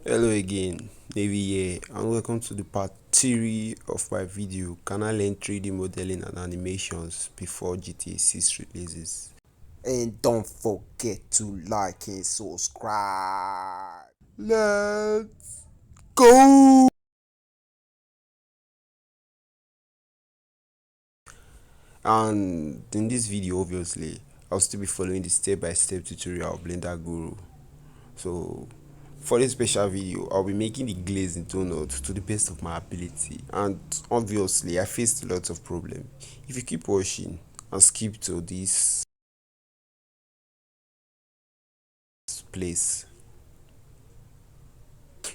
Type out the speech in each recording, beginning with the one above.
Hello again, Navy here, and welcome to the part 3 of my video. Can I learn 3D modeling and animations before GTA 6 releases? And don't forget to like and subscribe. Let's go! And in this video, obviously, I'll still be following the step-by-step tutorial of Blender Guru. So, for this special video, I'll be making the glaze in donuts to the best of my ability. And obviously, I faced lots of problems. If you keep watching and skip to this place,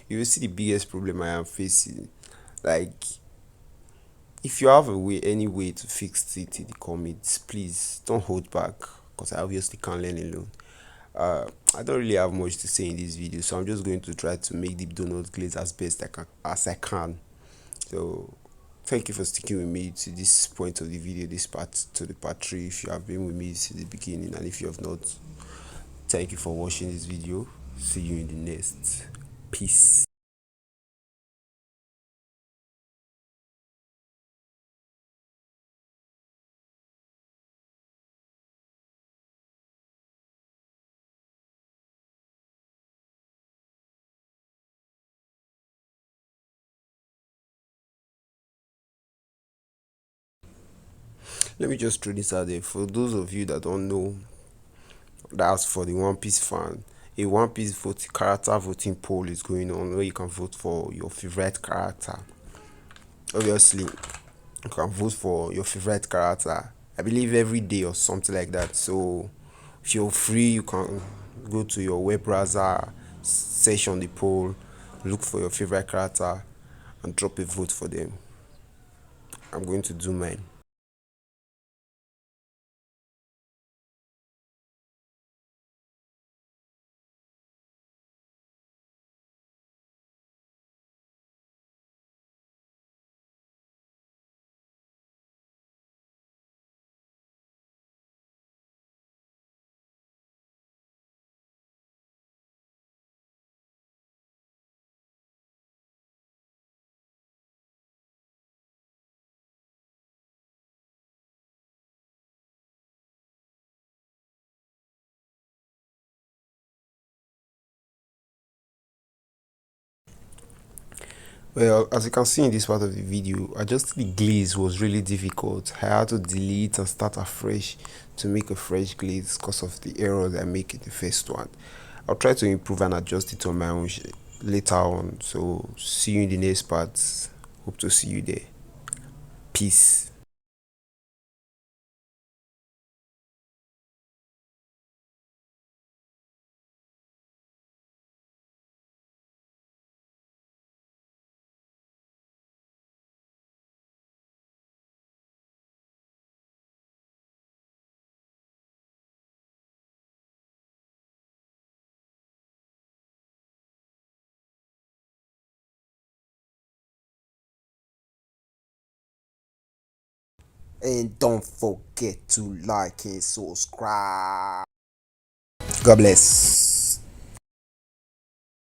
you will see the biggest problem I am facing. Like, if you have any way to fix it in the comments, please don't hold back, because I obviously can't learn alone. I don't really have much to say in this video, so I'm just going to try to make the donut glaze as best I can. So thank you for sticking with me to this point of the video, this part to the part 3. If you have been with me since the beginning, and if you have not, thank you for watching this video. See you in the next. Peace. Let me just throw this out there for those of you that don't know. That's for the One Piece fan. A One Piece character voting poll is going on where you can vote for your favorite character. Obviously, you can vote for your favorite character. I believe every day or something like that. So if you're free, you can go to your web browser, search on the poll, look for your favorite character, and drop a vote for them. I'm going to do mine. Well, as you can see in this part of the video, adjusting the glaze was really difficult. I had to delete and start afresh to make a fresh glaze because of the errors I make in the first one. I'll try to improve and adjust it on my own later on. So see you in the next part. Hope to see you there. Peace. And don't forget to like and subscribe. God bless.